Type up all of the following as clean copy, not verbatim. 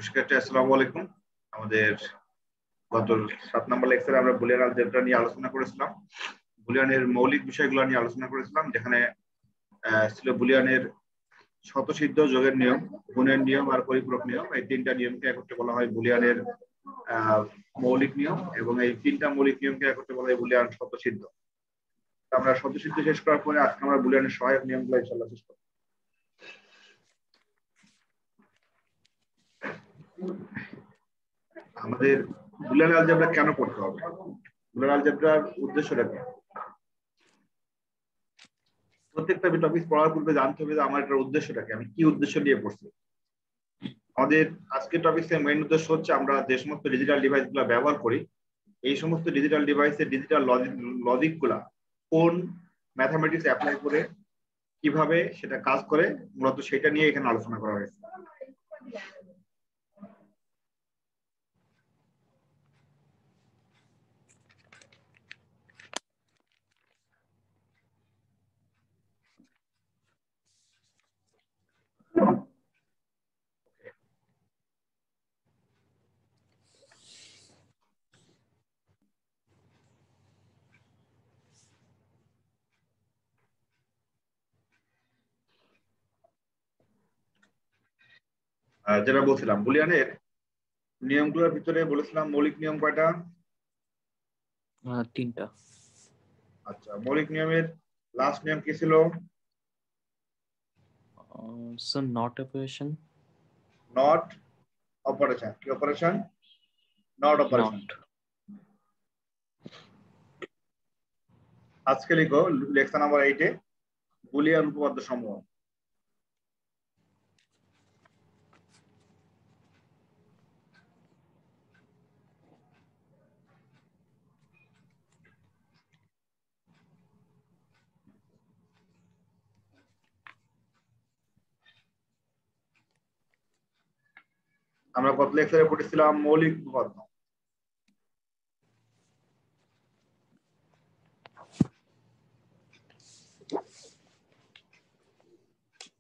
শিক্ষার্থী আসসালামু আলাইকুম। আমাদের গত 7 নম্বর লেকচারে আমরা বুলিয়ান আলজেব্রা নিয়ে আলোচনা করেছিলাম। বুলিয়ানের মৌলিক বিষয়গুলো নিয়ে আলোচনা করেছিলাম, যেখানে ছিল বুলিয়ানের স্বতঃসিদ্ধ যোগের নিয়ম, গুণের নিয়ম আর পরিপূরক নিয়ম। এই তিনটা নিয়মকে একত্রে বলা হয় বুলিয়ানের মৌলিক নিয়ম, এবং এই তিনটা মৌলিক নিয়মকে একত্রে বলা হয় বুলিয়ান স্বতঃসিদ্ধ। আমরা স্বতঃসিদ্ধ শেষ করার পরে আজকে আমরা বুলিয়ানের সহায়ক নিয়মগুলো ইনশাআল্লাহ শেষ করব। আমাদের বুলিয়ান আলজেব্রা কেন পড়তে হবে? বুলিয়ান আলজেব্রার উদ্দেশ্যটা কি? প্রত্যেকটা টপিক পড়ার পূর্বে জানতে হবে যে আমার এটার উদ্দেশ্যটা কি, আমি কি উদ্দেশ্য নিয়ে পড়ছি। আমাদের আজকের টপিকের মেইন উদ্দেশ্য হচ্ছে আমরা যে সমস্ত ডিজিটাল ডিভাইস গুলা ব্যবহার করি, এই সমস্ত ডিজিটাল ডিভাইসের ডিজিটাল লজিক গুলা কোন ম্যাথামেটিক্স অ্যাপ্লাই করে কিভাবে সেটা কাজ করে, মূলত সেটা নিয়ে এখানে আলোচনা করা হয়েছে। যেটা বলছিলাম, বুলিয়ানের নিয়মগুলোর ভিতরে বলেছিলাম মৌলিক নিয়ম কয়টা? তিনটা। আচ্ছা, মৌলিক নিয়মের লাস্ট নিয়ম কি ছিল? Not operation. Not operation. কি অপারেশন? Not operation. আজকে লিখো লেকচার নাম্বার 8 এ বুলিয়ান উপপাদ্য সমূহ। আমরা গত লেকচারে পড়েছিলাম মৌলিক উপপাদ্য।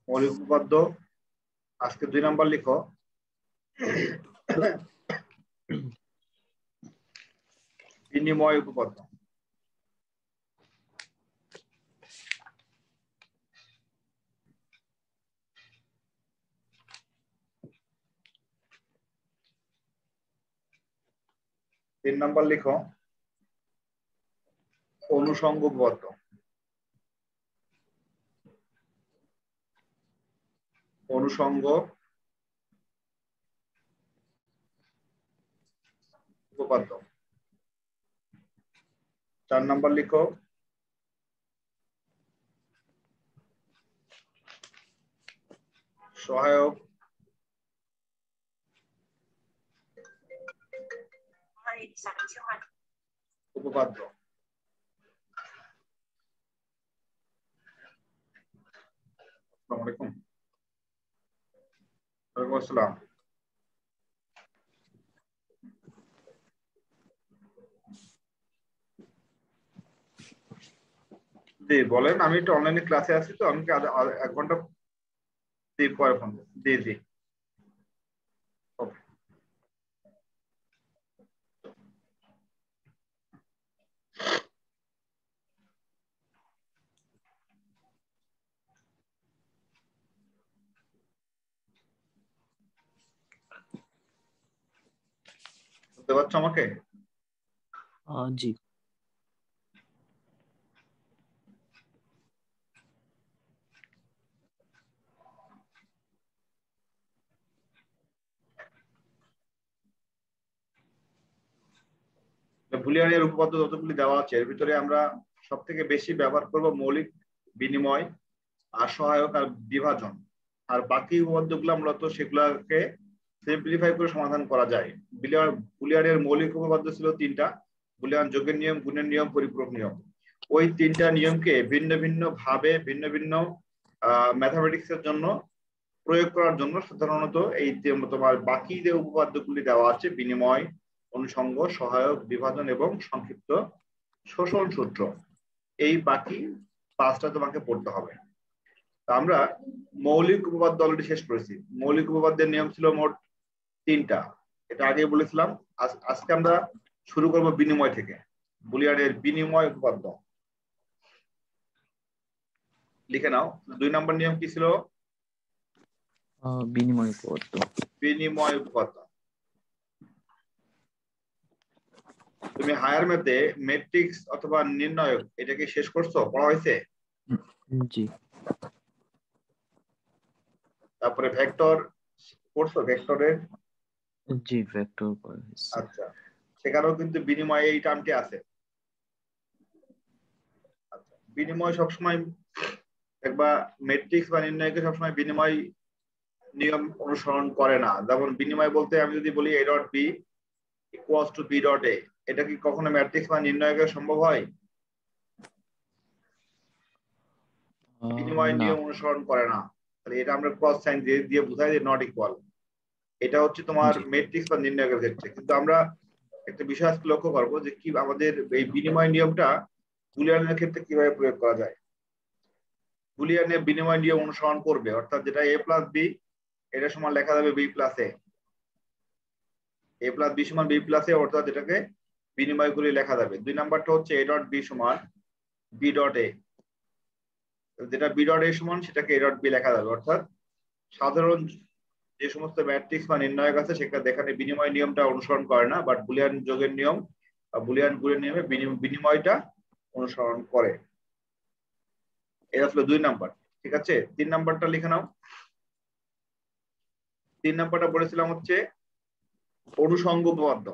মৌলিক উপপাদ্য আজকে 2 নাম্বার লিখো। বিনিময় উপপাদ্য। তিন নাম্বার লিখো অনুষঙ্গ উপপাদ্য। অনুষঙ্গ উপপাদ্য। 4 নাম্বার লিখো সহায়ক উপপাদ্য। আসসালামু আলাইকুম। ওয়ালাইকুম আসসালাম। জি বলেন, আমি একটু অনলাইনে ক্লাসে আছি, তো আমি 1 ঘন্টা পরে ফোন করব। জি জি ওকে। বুঝতে পারছো আমাকে? জি। বুলিয়ানের উপপাদ্য যতগুলি দেওয়া আছে এর ভিতরে আমরা সব থেকে বেশি ব্যবহার করব মৌলিক, বিনিময় আর সহায়ক আর বিভাজন। আর বাকি উপপাদ্যগুলো মূলত সেগুলোকে সিম্পলিফাই করে সমাধান করা যায়। বুলিয়ানের মৌলিক উপপাদ্য ছিল 3টা: বুলিয়ান যোগের নিয়ম, গুণের নিয়ম, পরিপূরক নিয়ম। ওই 3টা নিয়মকে ভিন্ন ভিন্ন ভাবে ভিন্ন ভিন্ন ম্যাথামেটিক্স এর জন্য প্রয়োগ করার জন্য সাধারণত এই তোমার বাকি যে উপপাদ্যগুলি দেওয়া আছে, বিনিময়, অনুষঙ্গ, সহায়ক, বিভাজন এবং সংক্ষিপ্ত শোষণ সূত্র, এই বাকি 5টা তোমাকে পড়তে হবে। আমরা মৌলিক উপপাদ্য অলরেডি শেষ করেছি। মৌলিক উপপাদ্যের নিয়ম ছিল মোট তিনটা, এটা আগে বলেছিলাম। আজকে আমরা শুরু করব বিনিময় থেকে। বুলিয়ানের বিনিময় উপপাদ্য লিখে নাও। 2 নম্বর নিয়ম কি ছিল? বিনিময় উপপাদ্য। বিনিময় উপপাদ্য। তুমি হায়ার ম্যাথে ম্যাট্রিক্স অথবা নির্ণায়ক এটা কি শেষ করছো, পড়া হয়েছে? জি। তারপরে ভেক্টর পড়ছো, ভেক্টরের? জি, ভেক্টর পড়া হয়েছে। আচ্ছা, সেখানেও কিন্তু বিনিময় এই টার্মটি আছে। আচ্ছা, বিনিময় সবসময় একবার ম্যাট্রিক্স বা নির্ণায়কে সবসময় বিনিময় নিয়ম অনুসরণ করে না। যেমন বিনিময় বলতে আমি যদি বলি a dot b equals to b dot a, এটা কি কখনো ম্যাট্রিক্স বা নির্ণায়কে সম্ভব হয়? বিনিময় না। নিয়ম অনুসরণ করে না। তাহলে এটা আমরা ক্রস সাইন দিয়ে দিয়ে বোঝাই যে নট ইকুয়াল। এটা হচ্ছে তোমার জি। ম্যাট্রিক্স বা নির্ণায়কের ক্ষেত্রে। কিন্তু আমরা একটা বিষয় আজকে লক্ষ্য করবো যে কি আমাদের এই বিনিময় নিয়মটা বুলিয়ানের ক্ষেত্রে কিভাবে প্রয়োগ করা যায়। বুলিয়ানে বিনিময় নিয়ম অনুসরণ করবে, অর্থাৎ যেটা a প্লাস b এটা সমান লেখা যাবে b plus a, a plus b সমান b প্লাস a, অর্থাৎ এটাকে বিনিময় করে লেখা যাবে। 2 নাম্বারটা হচ্ছে a ডট b সমান b ডট a, যেটা b ডট a সমান সেটাকে a ডট b লেখা যাবে। অর্থাৎ সাধারণ যে সমস্ত ম্যাট্রিক্স বা নির্ণায়ক আছে সেখানে এখানে বিনিময় নিয়মটা অনুসরণ করে না, বাট বুলিয়ান যোগের নিয়ম বা বুলিয়ান গুণের নিয়মে বিনিময়টা অনুসরণ করে। এটা আসলে 2 নাম্বার। ঠিক আছে, 3 নাম্বারটা লিখে নাও। 3 নাম্বারটা বলেছিলাম হচ্ছে অনুষঙ্গ উপপাদ্য,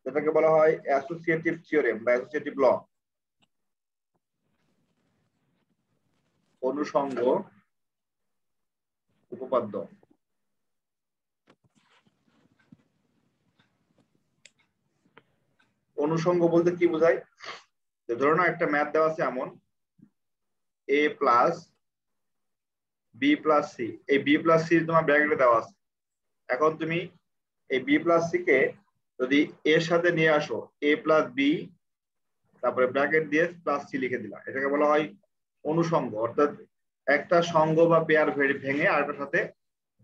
যেটাকে বলা হয় অ্যাসোসিয়েটিভ থিওরেম বা অ্যাসোসিয়েটিভ ল। অনুষঙ্গ উপপাদ্য। অনুষঙ্গ বলতে কি বোঝায়? যে ধরো না একটা ম্যাথ দেওয়া আছে এমন a plus B plus C, এই বি প্লাস সি তোমার ব্র্যাকেটে দেওয়া আছে। এখন তুমি এই বি প্লাস সি কে যদি এর সাথে নিয়ে আসো এ প্লাস বি, তারপরে ব্র্যাকেট দিয়ে প্লাস সি লিখে দিলাম, এটাকে বলা হয় অনুষঙ্গ। অর্থাৎ একটা সঙ্গ বা পেয়ার ভেঙে আরেকটার সাথে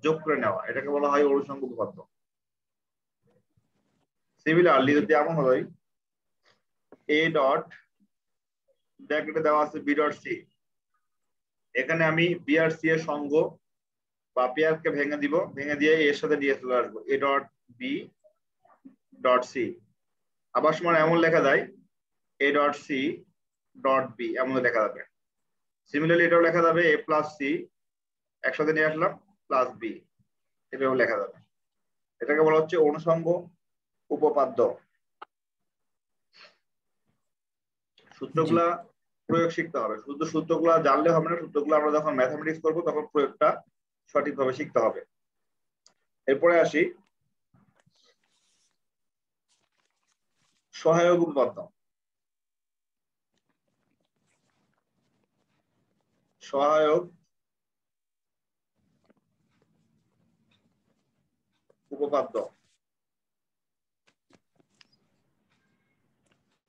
যোগ করে নেওয়া, এটাকে বলা হয় অনুষঙ্গ উপপাদ্য। সিমিলারলি যদি এমন হয় এ ডট ব্র্যাকেটে দেওয়া আছে বি ডট সি, এখানে আমি বি আর সি এর সঙ্গ বা পেয়ারকে ভেঙে দিব, ভেঙে দিয়ে এর সাথে নিয়ে চলে আসবো A dot B dot C. আবার সমান এমন লেখা যায় A dot C dot B, এমন লেখা যাবে। সিমিলারলি এটাও লেখা যাবে এ প্লাস সি একসাথে নিয়ে আসলাম প্লাস বি, এটাও লেখা যাবে। এটাকে বলা হচ্ছে অনুষঙ্গ উপপাদ্য। সূত্রগুলা প্রয়োগ শিখতে হবে, শুধু সূত্রগুলা জানলে হবে না, সূত্রগুলো আমরা যখন ম্যাথমেটিক্স করবো তখন প্রয়োগটা সঠিকভাবে শিখতে হবে। এরপরে আসি সহায়ক উপপাদ্য। সহায়ক উপপাদ্য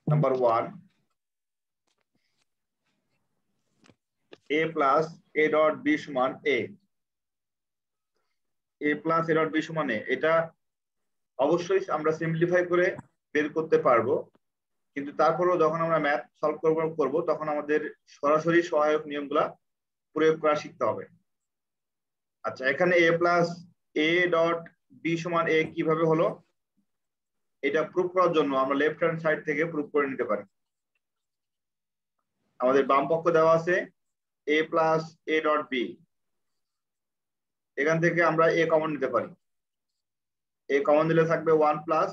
number 1, a plus a dot b সমান a, a plus a dot b সমান a, এটা অবশ্যই আমরা সিম্পলিফাই করে বের করতে পারবো, কিন্তু তারপরেও যখন আমরা ম্যাথ সলভ করব তখন আমাদের সরাসরি সহায়ক নিয়মগুলা প্রয়োগ করা শিখতে হবে। আচ্ছা, এখানে a plus a dot b সমান a কিভাবে হলো, এটা প্রুফ করার জন্য আমরা লেফট হ্যান্ড সাইড থেকে প্রুফ করে নিতে পারি। আমাদের বাম পক্ষ দেওয়া আছে a plus a dot b, এখান থেকে আমরা a কমন নিতে পারি। a কমন দিলে থাকবে 1 প্লাস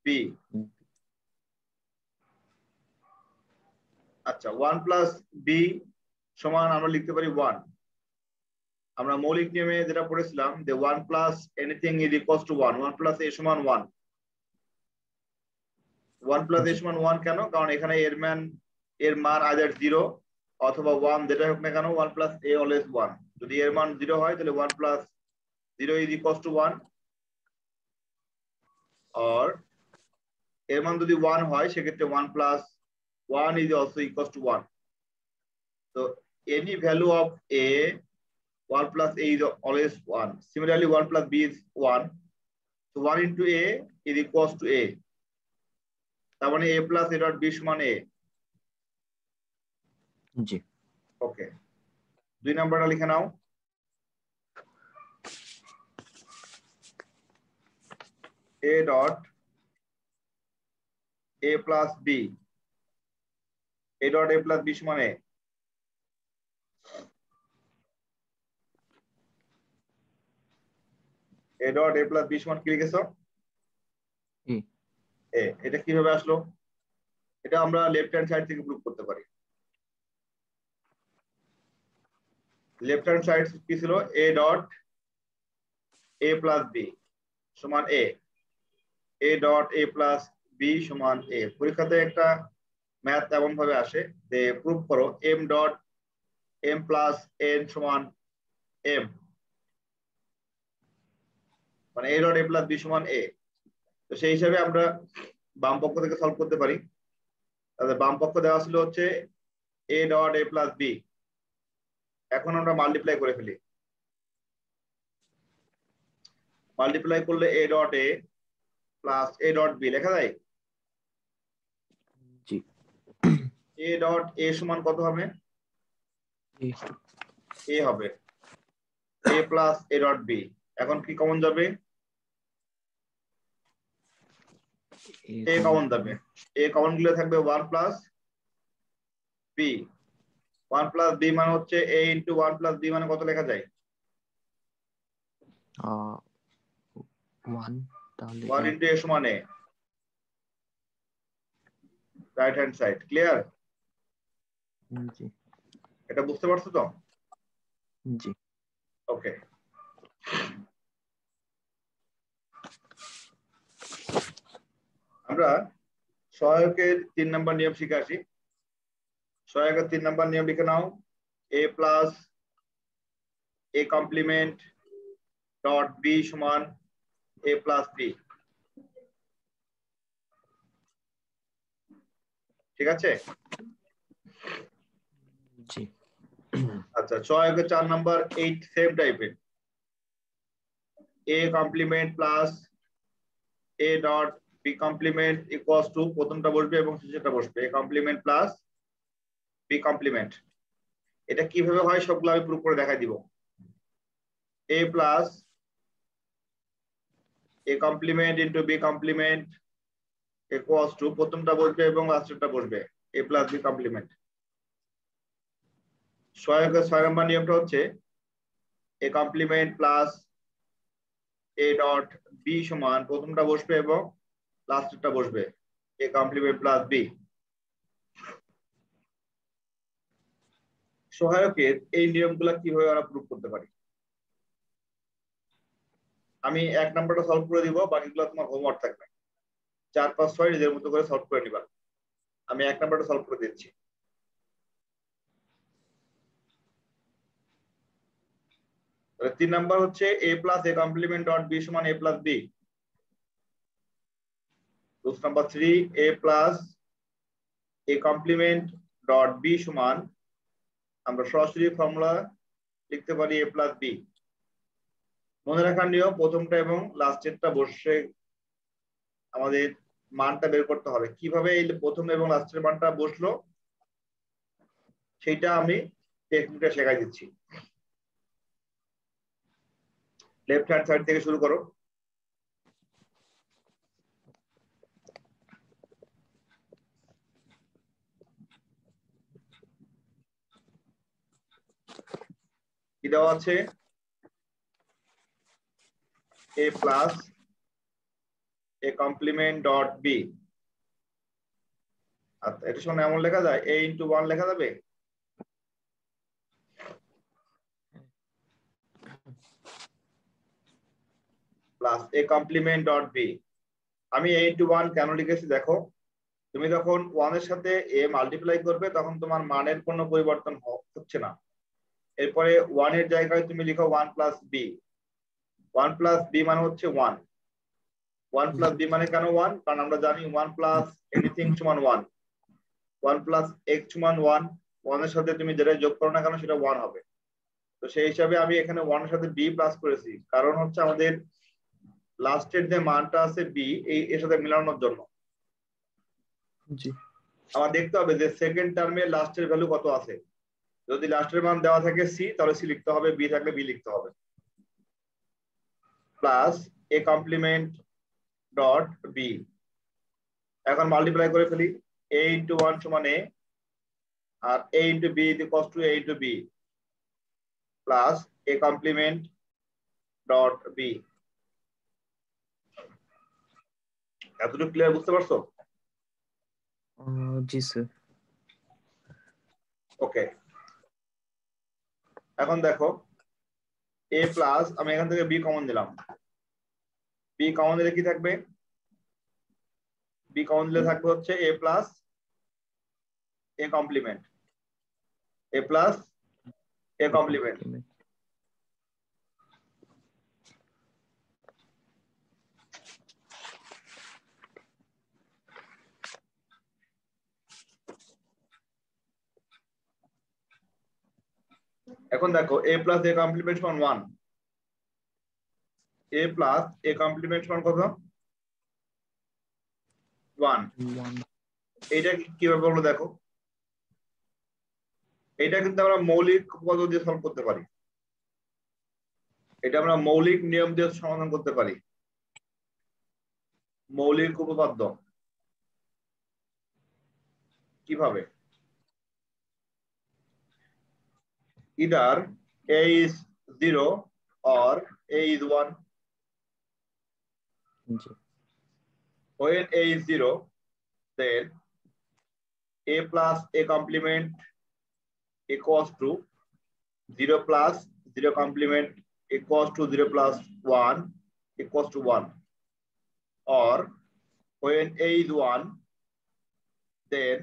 b। আচ্ছা, 1 প্লাস b সমান আমরা লিখতে পারি 1। আমরা মৌলিক নিয়মে যেটা পড়েছিলাম যে 1 plus anything is equals two 1, 1 plus a সমান 1। 1 প্লাস a সমান 1 কেন? কারণ এখানে এর মান আইদার 0 অথবা 1, যেটা হোক না কেন 1 প্লাস a অলওয়েজ 1। যদি এর মান 0 হয় তাহলে 1 প্লাস 0 ইজ ইকুয়ালস টু 1, আর এর মান যদি 1 হয় সেক্ষেত্রে 1 plus 1 is also equals to 1। তো any value of a 1 plus a is always 1. Similarly, 1 plus b is 1. So 1 into a is equals to a. তার মানে a plus a dot b সমান a. জি ওকে, 2 নাম্বারটা লিখে নাও। a dot a plus b, a dot a plus b সমান a। a dot a plus b সমান কি লিখেছো? এ a। এটা কিভাবে আসলো? এটা আমরা লেফট হ্যান্ড সাইড থেকে প্রুভ করতে পারি। লেফট হ্যান্ড সাইড কি ছিল? a dot a plus b সমান a, a dot a plus b সমান a। পরীক্ষাতে একটা ম্যাথ এমন ভাবে আসে যে প্রুভ করো m dot m plus n সমান m, মানে a dot a plus b সমান a। তো সেই হিসাবে আমরা বাম পক্ষ থেকে সলভ করতে পারি। তাহলে বাম পক্ষ দেওয়া ছিল হচ্ছে a dot a plus b। এখন আমরা মাল্টিপ্লাই করে ফেলি। মাল্টিপ্লাই করলে a dot a plus a dot b লেখা যায়। জি a dot a সমান কত হবে? এ a হবে a plus a dot b। এখন কি কমন যাবে? a কমন যাবে। a কমন গেলে থাকবে 1 plus b। 1 plus b মানে হচ্ছে a into 1 plus b মানে কত লেখা যায়? 1 তাহলে 1 into a সমান a। Right hand side clear? জি এটা বুঝতে পারছো তো? জি ওকে, আমরা সহায়কের 3 নাম্বার নিয়ম শিখে আসি। সহায়কের 3 নাম্বার নিয়ম লিখে নাও। a plus a complement dot b সমান a plus b। ঠিক আছে? জি আচ্ছা, সহায়কের 4 নাম্বার 8 সেম টাইপের। a complement plus a dot b complement equals to প্রথমটা বসবে এবং শেষেরটা বসবে a complement plus b complement। এটা কিভাবে হয় সবগুলো আমি প্রুফ করে দেখাই দিব। a plus a complement into b complement equals to প্রথমটা বসবে এবং লাস্টেরটা বসবে a plus b complement। সহায়কের 6 নম্বর নিয়মটা হচ্ছে a complement plus a dot b সমান প্রথমটা বসবে এবং লাস্টেরটা বসবে a complement plus b। সহায়কের এই নিয়মগুলো কিভাবে আমরা প্রুফ করতে পারি? আমি 1 নাম্বারটা সলভ করে দিব, বাকিগুলো তোমার হোমওয়ার্ক থাকবে। 4 5 6 নিজের মতো করে সলভ করে নিবা। আমি 1 নাম্বারটা সলভ করে দিচ্ছি। তাহলে 3 নাম্বার হচ্ছে a plus a complement dot b সমান a plus b। Rule number 3 a plus a complement dot b সমান আমরা সরাসরি ফর্মুলা লিখতে পারি a plus b। মনে রাখার নিয়ম প্রথমটা এবং লাস্টেরটা বসে আমাদের মানটা বের করতে হবে। কিভাবে এই প্রথম এবং লাস্টের মানটা বসলো সেটা আমি টেকনিকটা শেখাই দিচ্ছি। লেফট হ্যান্ড সাইড থেকে শুরু করো। কি দেওয়া আছে? a plus a complement dot b। আচ্ছা, এটা শুনে এমন লেখা যায় a into 1 লেখা যাবে? Plus a complement dot b। আমি a into 1 কেন লিখেছি দেখো, তুমি যখন 1 এর সাথে a মাল্টিপ্লাই করবে তখন তোমার মানের কোনো পরিবর্তন হচ্ছে না। এরপরে 1 এর জায়গায় তুমি লিখো 1 plus b। 1 plus b মানে হচ্ছে 1। 1 plus b মানে কেন 1? কারণ আমরা জানি 1 plus anything সমান 1। 1 plus x সমান 1। 1 এর সাথে তুমি যেটা যোগ করো না কেন সেটা 1 হবে। তো সেই হিসাবে আমি এখানে 1 এর সাথে বি প্লাস করেছি, কারণ হচ্ছে আমাদের লাস্টের যে মানটা আছে বি এর সাথে মিলানোর জন্য। জি আমার দেখতে হবে যে সেকেন্ড টার্মে লাস্টের ভ্যালু কত আছে। যদি লাস্টের মান দেওয়া থাকে সি, তাহলে সি লিখতে হবে, বি থাকলে বি লিখতে হবে। Plus A complement dot B. এখন মাল্টিপ্লাই করে ফেলি, a ইন্টু 1 সমান a, আর a into B equals to a into B plus A complement dot B. এতটুকু ক্লিয়ার, বুঝতে পারছো? জি স্যার। ওকে, এখন দেখো a প্লাস, আমি এখান থেকে b কমন দিলাম, b কমন দিলে কি থাকবে? b কমন দিলে থাকবে হচ্ছে a plus a complement, a plus a complement. এখন দেখো a প্লাস a কমপ্লিমেন্ট সমান 1, a প্লাস a কমপ্লিমেন্ট সমান কত? 1। এইটা কিভাবে বলবো দেখো, এটা কিন্তু আমরা মৌলিক উপপাদ্য দিয়ে সলভ করতে পারি, এটা আমরা মৌলিক নিয়ম দিয়ে সমাধান করতে পারি। মৌলিক উপপাদ্য কিভাবে? either a is 0 or a is 1. When a is 0, then a plus a complement equals to 0 plus 0 complement equals to 0 plus 1 equals to 1. Or when a is 1, then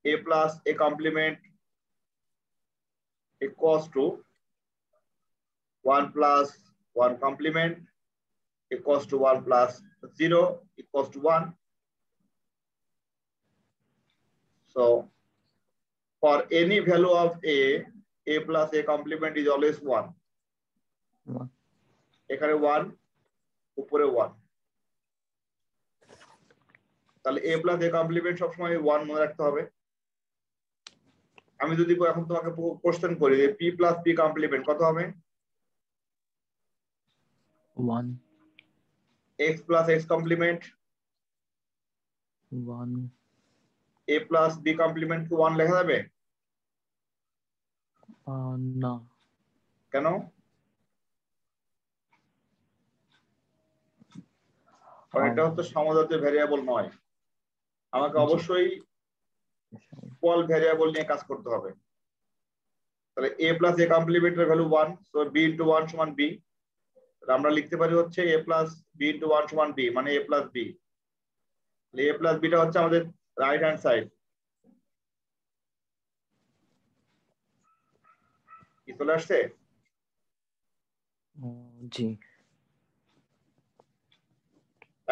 a plus a complement equals to 1 plus 1 complement equals to 1 plus 0 equals to 1. So for any value of a plus a complement is always 1. এখানে 1, উপরে 1, তাহলে a plus a complement সবসময় 1 মনে রাখতে হবে। আমি যদি এখন তোমাকে কোশ্চেন করি যে p plus p complement কত হবে? 1। x plus x complement 1। a plus b complement কি 1 লেখা যাবে? না। কেন? কারণ এটা হচ্ছে সমজাতীয় ভ্যারিয়েবল নয়, আমাকে অবশ্যই ইকুয়াল ভ্যারিয়েবল নিয়ে কাজ করতে হবে। তাহলে a plus a complement এর ভ্যালু 1, সো b into 1 সমান b। আমরা লিখতে পারি হচ্ছে a plus b into 1 সমান b, মানে a plus b। তাহলে a plus b টা হচ্ছে আমাদের রাইট হ্যান্ড সাইড। কি চলে আসছে? জি।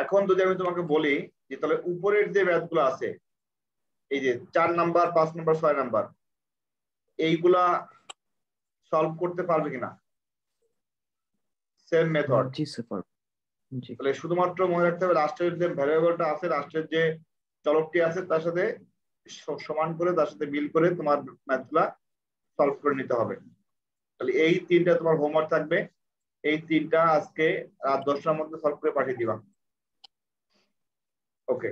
এখন যদি আমি তোমাকে বলি যে তাহলে উপরের যে ম্যাথগুলো আছে, এই যে 4 নাম্বার, 5 নাম্বার, 6 নাম্বার, এইগুলা সলভ করতে পারবে কিনা? Same method. জি স্যার পারবো। জি। তাহলে শুধুমাত্র মনে রাখতে হবে লাস্টের যে ভ্যারিয়েবলটা আছে, লাস্টের যে চলকটি আছে তার সাথে সমান করে, তার সাথে মিল করে তোমার ম্যাথগুলা সলভ করে নিতে হবে। তাহলে এই 3টা তোমার হোমওয়ার্ক থাকবে, এই 3টা আজকে রাত 10টার মধ্যে সলভ করে পাঠিয়ে দিবা। ওকে,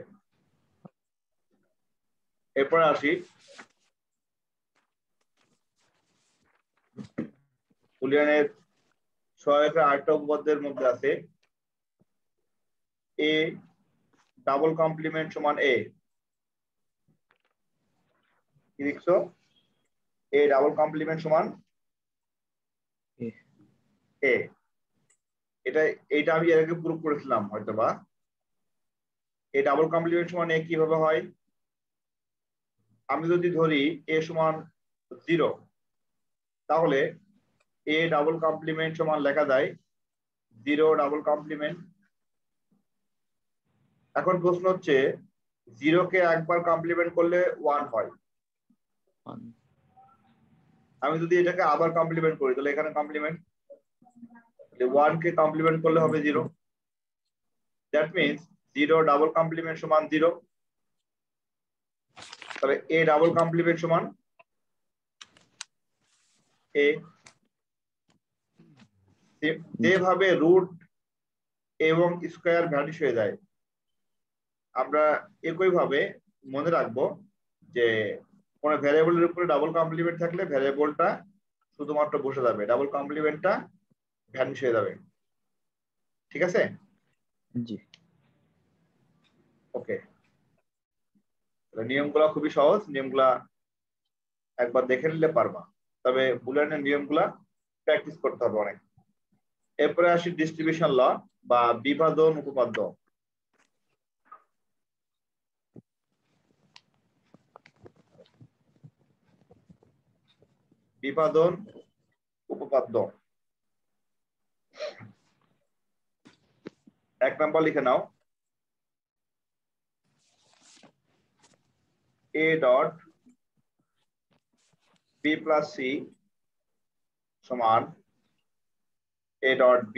এরপরে আসি বুলিয়ানের সহায়কের 8টা উপপাদ্যের মধ্যে আছে a ডাবল কমপ্লিমেন্ট সমান a। কি লিখছো? a ডাবল কমপ্লিমেন্ট সমান a। এইটা আমি এর আগে প্রুফ করেছিলাম হয়তোবা। a ডাবল কমপ্লিমেন্ট সমান a কিভাবে হয়? আমি যদি ধরি a সমান 0, তাহলে a ডাবল কমপ্লিমেন্ট সমান লেখা যায় 0 ডাবল কমপ্লিমেন্ট। এখন প্রশ্ন হচ্ছে 0 কে একবার কমপ্লিমেন্ট করলে 1 হয়, আমি যদি এটাকে আবার কমপ্লিমেন্ট করি তাহলে এখানে কমপ্লিমেন্ট 1 কে কমপ্লিমেন্ট করলে হবে 0। দ্যাট মিন্স 0 ডাবল কমপ্লিমেন্ট সমান 0। তাহলে a ডাবল কমপ্লিমেন্ট সমান a। যেভাবে রুট এবং স্কয়ার ভ্যানিশ হয়ে যায়, আমরা একই ভাবে মনে রাখবো যে কোন ভ্যারিয়েবলের উপরে ডাবল কমপ্লিমেন্ট থাকলে ভ্যারিয়েবলটা শুধুমাত্র বসে যাবে, ডাবল কমপ্লিমেন্টটা ভ্যানিশ হয়ে যাবে। ঠিক আছে? জি। ওকে, নিয়মগুলো খুবই সহজ, নিয়মগুলা একবার দেখে নিলে পারবা, তবে বুলিয়ানের নিয়মগুলা প্র্যাকটিস করতে হবে অনেক। এরপরে আসি ডিস্ট্রিবিউশন ল বা বিভাজন উপপাদ্য। বিভাজন উপপাদ্য 1 নাম্বার লিখে নাও। a dot b plus c সমান a dot b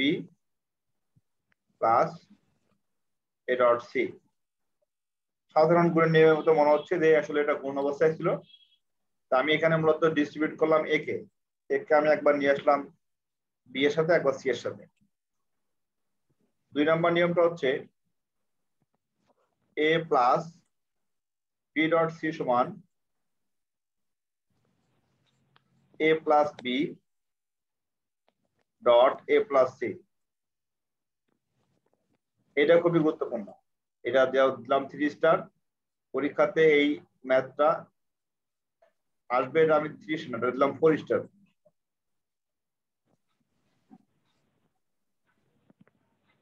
plus a dot c। সাধারণ গুণের নিয়মের মতো মনে হচ্ছে যে আসলে এটা গুণ অবস্থায় ছিল। তা আমি এখানে মূলত ডিস্ট্রিবিউট করলাম a কে আমি একবার নিয়ে আসলাম b এর সাথে, একবার c এর সাথে। 2 নাম্বার নিয়মটা হচ্ছে a plus b dot c সমান a plus b dot a plus c। এটা খুবই গুরুত্বপূর্ণ, এটা দিলাম 3 স্টার। পরীক্ষাতে এই ম্যাথটা আসবে, এটা আমি 3 স্টার দিলাম 4 স্টার।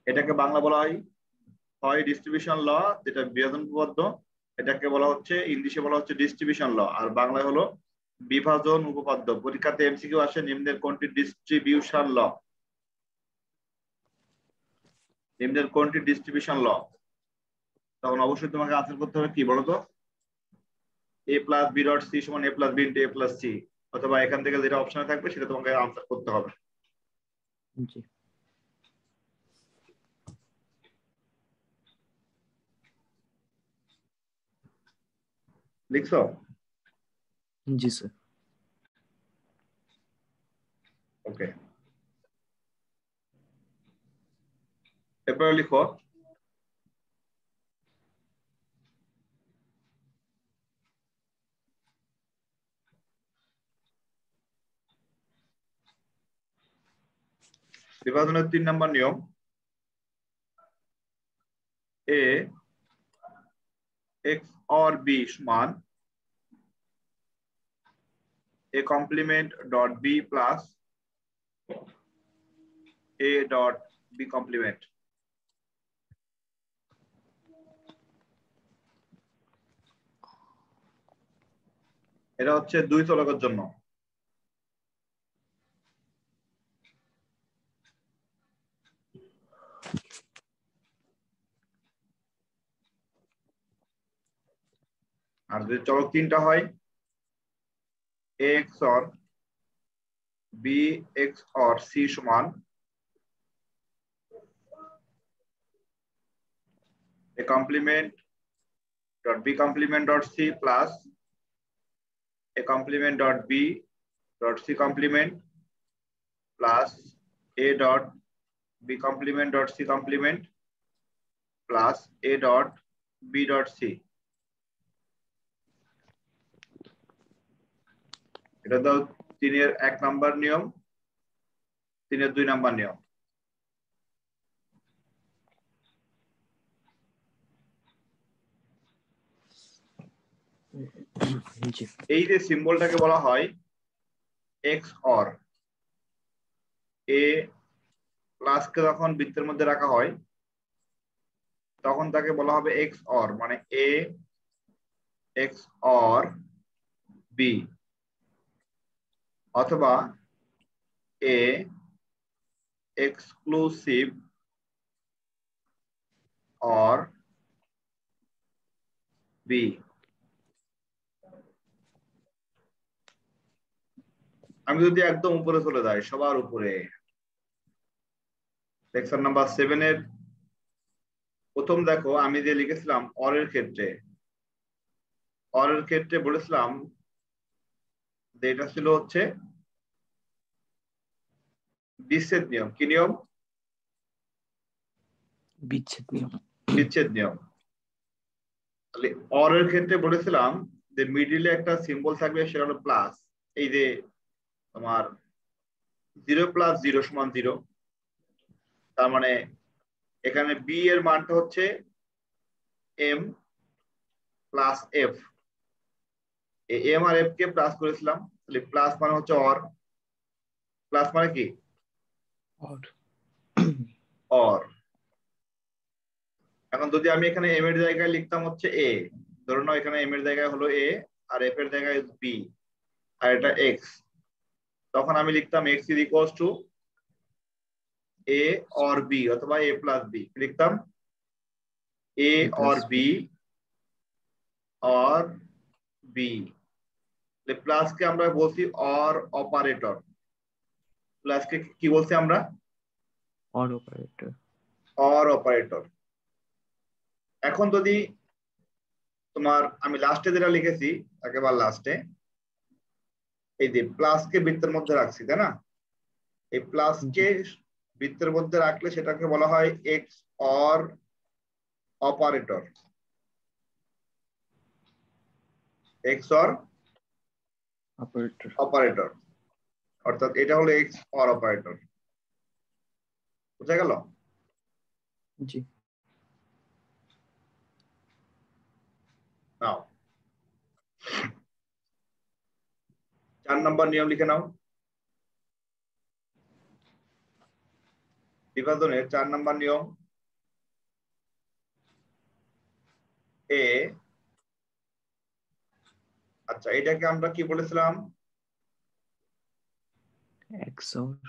এটাকে বাংলা বলা হয় ডিস্ট্রিবিউশন ল, যেটা বিভাজন উপপাদ্য। এটাকে বলা হচ্ছে ইংলিশে বলা হচ্ছে ডিস্ট্রিবিউশন ল, আর বাংলায় হলো বিভাজন উপপাদ্য। পরীক্ষাতে এমসিকিউ আসে নিম্নের কোনটি ডিস্ট্রিবিউশন ল, নিম্নের কোনটি ডিস্ট্রিবিউশন ল, তখন অবশ্যই তোমাকে আনসার করতে হবে কি বলতো, a plus B dot C সমান a plus B into a plus C, অথবা এখান থেকে যেটা অপশনে থাকবে সেটা তোমাকে আনসার করতে হবে। জি। লিখছো? জি স্যার। ওকে, এরপরে লিখো বিভাজনের 3 নাম্বার নিয়ম। a x or b সমান a complement dot b plus a dot b complement। এটা হচ্ছে 2 চলকের জন্য। আর যদি চলক 3টা হয় a XOR b XOR c সমান a complement dot b complement dot c plus a complement dot b dot c complement plus a dot b complement dot c complement plus a dot b dot c। এটা দাও 3-এর 1 number নিয়ম, 3-এর 2 number নিয়ম। জি। এই যে সিম্বলটাকে বলা হয় XOR। a প্লাসকে যখন বৃত্তের মধ্যে রাখা হয় তখন তাকে বলা হবে XOR, মানে a XOR b, অথবা a exclusive or b। আমি যদি একদম উপরে চলে যাই, সবার উপরে, সেকশন নাম্বার 7 এর প্রথম দেখো, আমি যে লিখেছিলাম অরের ক্ষেত্রে বলেছিলাম যে এটা ছিল হচ্ছে বিচ্ছেদ নিয়ম। কি নিয়ম? বিচ্ছেদ নিয়ম। তাহলে অরের ক্ষেত্রে বলেছিলাম যে মিডিলে একটা সিম্বল থাকবে, সেটা হলো প্লাস। এই যে তোমার 0 + 0 = 0, তার মানে এখানে বি এর মানটা হচ্ছে M plus F. M R F k plus করেছিলাম, তাহলে প্লাস মানে হচ্ছে অর। প্লাস মানে কি? অর। এখন যদি আমি এখানে এম এর জায়গায় লিখতাম হচ্ছে এ, ধরুন না এখানে এম এর জায়গায় হলো এ আর এফ এর জায়গায় বি আর এটা এক্স, তখন আমি লিখতাম X is equals to A or B অথবা এ প্লাস বি। লিখতাম A or B or B. Plus কে আমরা বলছি অর অপারেটর। প্লাস কে কি বলছি আমরা? Or operator. এখন যদি তোমার আমি লাস্টে যেটা লিখেছি, একেবারে লাস্টে এই যে প্লাস কে বৃত্তের মধ্যে রাখছি, তাই না? এই প্লাস কে বৃত্তের মধ্যে রাখলে সেটাকে বলা হয় x or operator. X or operator, অর্থাৎ এটা হলো এক্স অর অপারেটর। বুঝা গেল? জি। নাও 4 নম্বর নিয়ম লিখে নাও। বিভাজনের 4 নম্বর নিয়ম, এ, আচ্ছা এটাকে আমরা কি বলেছিলাম? XOR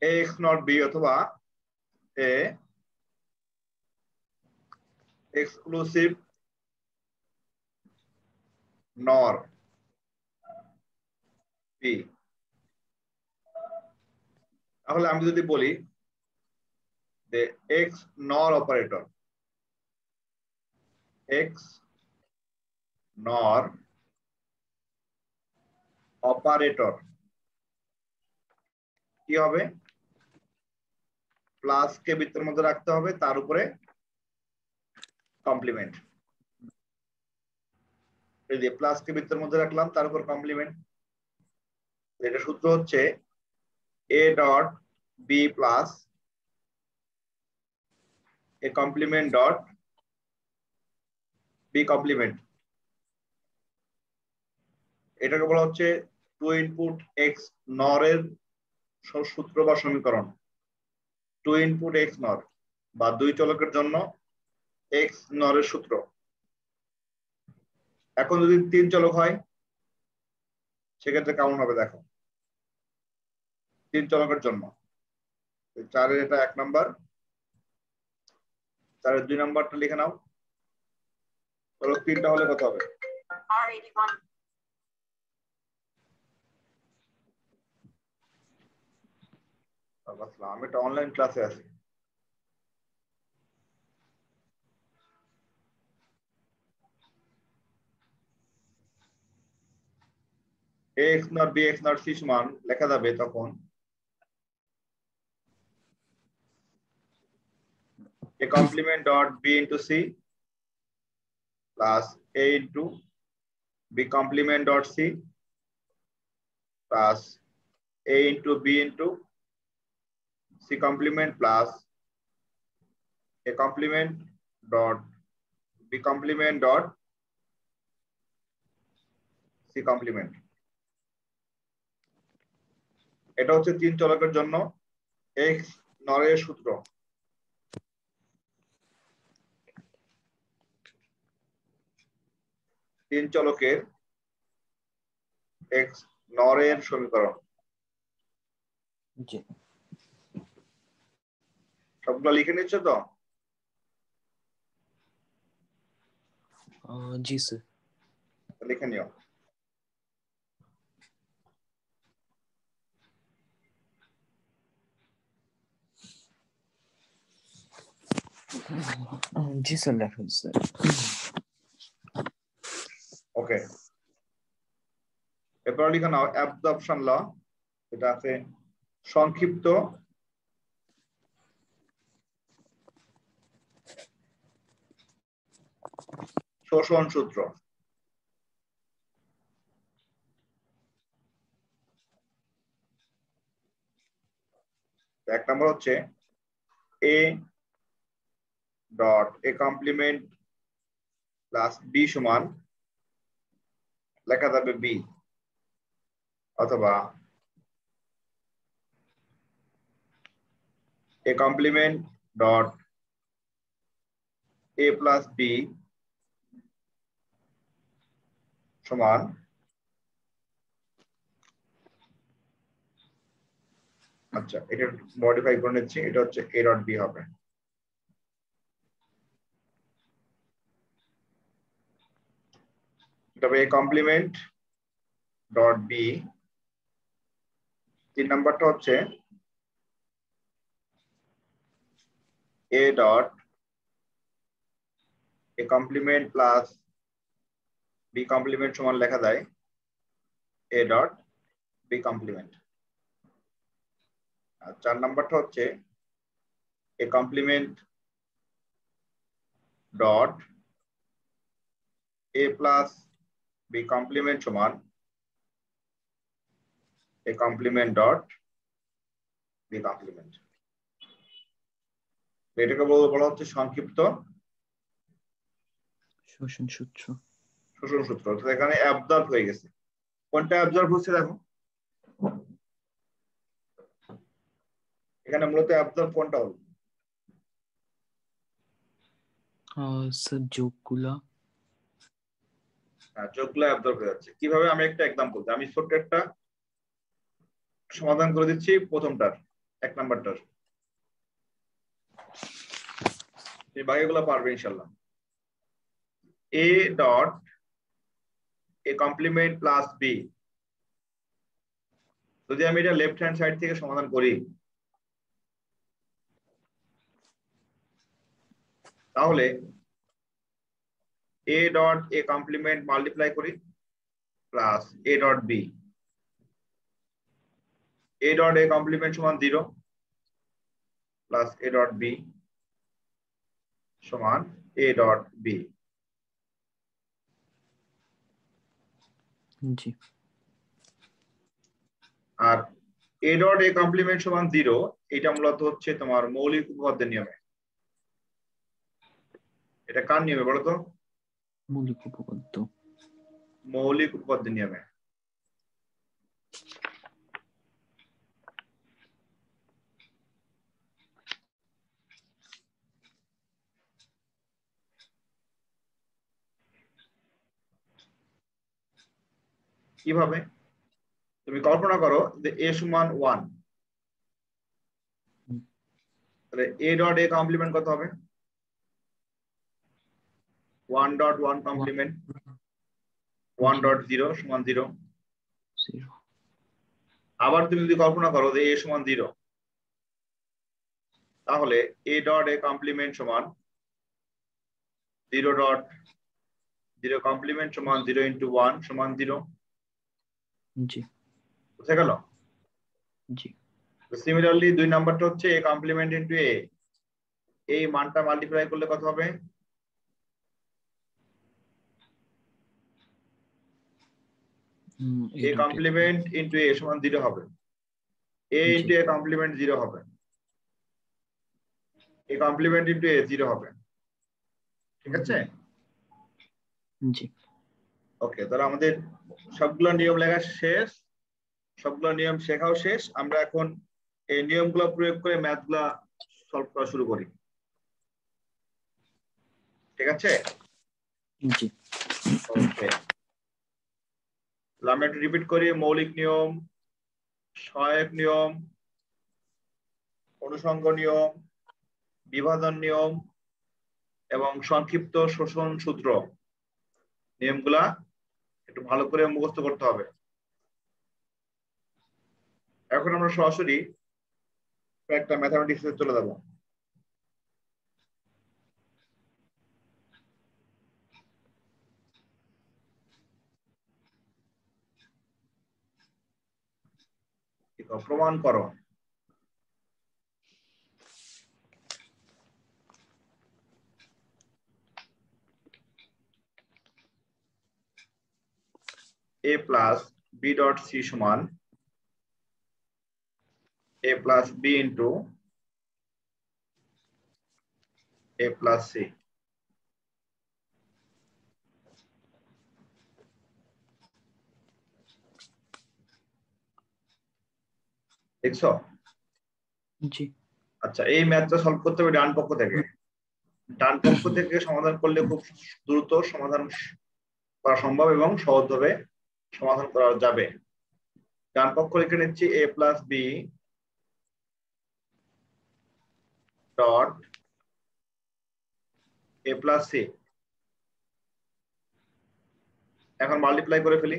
A X not B অথবা এ এক্সক্লুসিভ নর বি। তাহলে আমি যদি বলি যে এক্স নর অপারেটর, এক্স নর অপারেটর কি হবে? প্লাস কে বৃত্তের মধ্যে রাখতে হবে, তার উপরে কমপ্লিমেন্ট। এই যে প্লাস কে বৃত্তের মধ্যে রাখলাম, তার উপর কমপ্লিমেন্ট। এটা সূত্র হচ্ছে A dot B plus A complement dot B complement. এটাকে বলা হচ্ছে টু ইনপুট এক্স নরের সূত্র বা সমীকরণ। টু ইনপুট এক্স নর বা দুই চলকের জন্য এক্স নরের সূত্র। এখন যদি 3 চলক হয় সেক্ষেত্রে কেমন হবে দেখো। 3 চলকের জন্য 4-এর এটা 1 নাম্বার, 4-এর 2 নাম্বারটা লিখে নাও। চলক 3টা হলে কত হবে? আমি একটা অনলাইন ক্লাসে আছি। X not B X not C সমান লেখা যাবে তখন a complement dot b into c plus a into b complement dot c plus a into b into c complement plus a complement dot b complement dot c complement। এটা হচ্ছে 3 চলকের জন্য x নরের সূত্র। 3 চলকের এক্স নরের সমীকরণ। জি সবগুলো লিখে নিচ্ছ তো? জি স্যার। লিখে নিও। জি স্যার, লেখেন স্যার। ওকে, এরপর লিখে নাও অ্যাবজর্পশন ল। এটা আছে সংক্ষিপ্ত শোষণ সূত্র। এক নম্বর হচ্ছে A dot A complement plus B সমান লেখা যাবে বি, অথবা A complement dot A plus B সমান আচ্ছা এটা মডিফাই করে নিচ্ছি, এটা হচ্ছে এ ডট বি হবে। তবে এ কমপ্লিমেন্ট ডট বি, 3 নাম্বারটা হচ্ছে A dot A complement plus B complement সমান লেখা যায় এ ডট বি কমপ্লিমেন্ট। আর 4 নাম্বারটা হচ্ছে A complement dot A plus B complement সমান A complement dot B complement. এটাকে বলা হচ্ছে সংক্ষিপ্ত শোষণ সূত্র। শোষণ সূত্র। এখানে অ্যাবজর্ব হয়ে গেছে। কোনটা অ্যাবজর্ব হচ্ছে দেখো, এখানে মূলত অ্যাবজর্ব কোনটা হলো? স্যার যোগগুলা। হ্যাঁ, যোগগুলো অ্যাবজর্ব হয়ে যাচ্ছে। কিভাবে? আমি একটা এক্সাম্পল দিই। আমি ছোট্ট একটা সমাধান করে দিচ্ছি প্রথমটার, 1 নাম্বারটার। এই বাকিগুলো পারবে ইনশাআল্লাহ। A dot A complement plus B, যদি আমি এটা লেফট হ্যান্ড সাইড থেকে সমাধান করি তাহলে A dot A complement multiply করি plus A dot B, A dot A complement সমান 0 প্লাস এ ডট বি সমান এ ডট বি। জি। আর এ ডট এ কমপ্লিমেন্ট সমান 0, এটা মূলত হচ্ছে তোমার মৌলিক উপপাদ্যের নিয়মে। এটা কার নিয়মে বলো তো? মৌলিক উপপাদ্য। মৌলিক উপপাদ্যের নিয়মে। কিভাবে? তুমি কল্পনা করো যে এ সমান 1, তাহলে এ ডট এ কমপ্লিমেন্ট কত হবে? 1 ডট 1 কমপ্লিমেন্ট 1 ডট 0 সমান 0। আবার তুমি যদি কল্পনা করো যে এ সমান 0, তাহলে এ ডট এ কমপ্লিমেন্ট সমান 0 ডট 0 কমপ্লিমেন্ট সমান 0 ইন্টু 1 সমান 0। জি। বুঝে গেল? জি। সিমিলারলি 2 নাম্বারটা হচ্ছে এ কমপ্লিমেন্ট ইন্টু এ, এই মানটা মাল্টিপ্লাই করলে কত হবে? এ কমপ্লিমেন্ট ইন্টু এ সমান 0 হবে, এ ইন্টু এ কমপ্লিমেন্ট 0 হবে, এ কমপ্লিমেন্ট ইন্টু এ 0 হবে। ঠিক আছে? জি। ওকে, তাহলে আমাদের সবগুলো নিয়ম লেখা শেষ, সবগুলো নিয়ম শেখাও শেষ। আমরা এখন এই নিয়মগুলো প্রয়োগ করে ম্যাথগুলা সলভ করা শুরু করি। ঠিক আছে? জি। ওকে, আমি একটু রিপিট করি। মৌলিক নিয়ম, সহায়ক নিয়ম, অনুষঙ্গ নিয়ম, বিভাজন নিয়ম এবং সংক্ষিপ্ত শোষণ সূত্র নিয়মগুলা একটু ভালো করে মুখস্থ করতে হবে। এখন আমরা সরাসরি একটা ম্যাথমেটিক্সে চলে যাব। প্রমাণ করো। a plus B dot C সমান a plus B into a plus C. দেখছো? জি। আচ্ছা, এই ম্যাথটা সলভ করতে হবে ডান পক্ষ থেকে। ডান পক্ষ থেকে সমাধান করলে খুব দ্রুত সমাধান করা সম্ভব এবং সহজভাবে সমাধান করা যাবে। ডান পক্ষ লিখে নিচ্ছি a plus B dot a plus C. এখন মাল্টিপ্লাই করে ফেলি।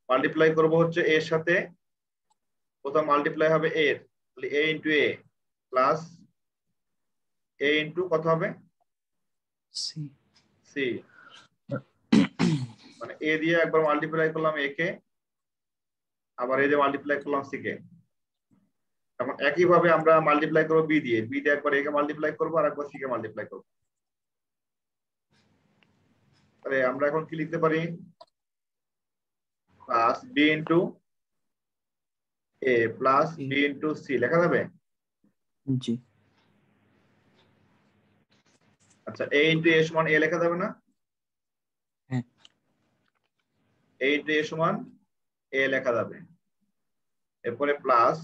মাল্টিপ্লাই করব হচ্ছে এর সাথে, প্রথম মাল্টিপ্লাই হবে এর, তাহলে a into a plus a into কত হবে সি। সি। মানে a দিয়ে একবার মাল্টিপ্লাই করলাম a কে, আবার এই যে মাল্টিপ্লাই করলাম সি কে। এখন একই ভাবে আমরা মাল্টিপ্লাই করব বি দিয়ে একবার a কে মাল্টিপ্লাই করব আর একবার সি কে মাল্টিপ্লাই করব। তাহলে আমরা এখন কি লিখতে পারি? প্লাস বি ইন্টু এ প্লাস বি ইন্টু সি লেখা যাবে। জি। আচ্ছা, a ইন্টু এ সমান a লেখা যাবে না? হ্যাঁ। a ইন্টু এ সমান a লেখা যাবে। এরপরে plus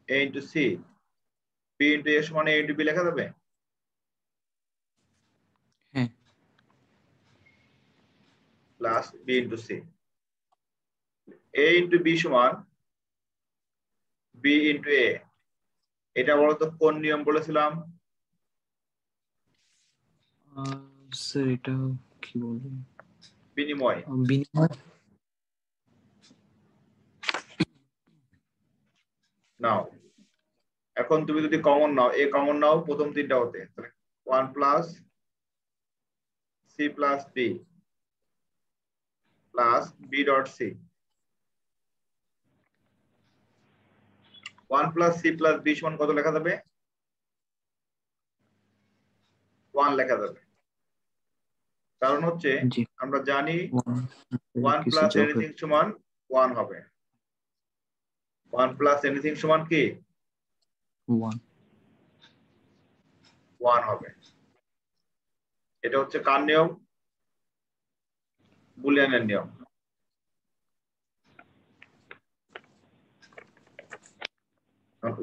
a into C, b into a সমান a ইন্টু b লেখা যাবে। হ্যাঁ। Plus b into C. a into b সমান b ইন্টু a। এটা বলতো কোন নিয়ম বলেছিলাম? স্যার এটা কি বলবো, বিনিময়। বিনিময়। নাও এখন তুমি যদি কমন নাও, a কমন নাও প্রথম তিনটা হতে, তাহলে 1 plus C plus B plus B dot C. 1 plus C plus B সমান কত লেখা যাবে? 1 লেখা যাবে। কারণ হচ্ছে জি। আমরা জানি 1 কিছু প্লাস যোগ এনিথিং সমান 1 হবে। 1 প্লাস এনিথিং সমান কি 1 হবে। এটা হচ্ছে কার নিয়ম? বুলিয়ানের নিয়ম।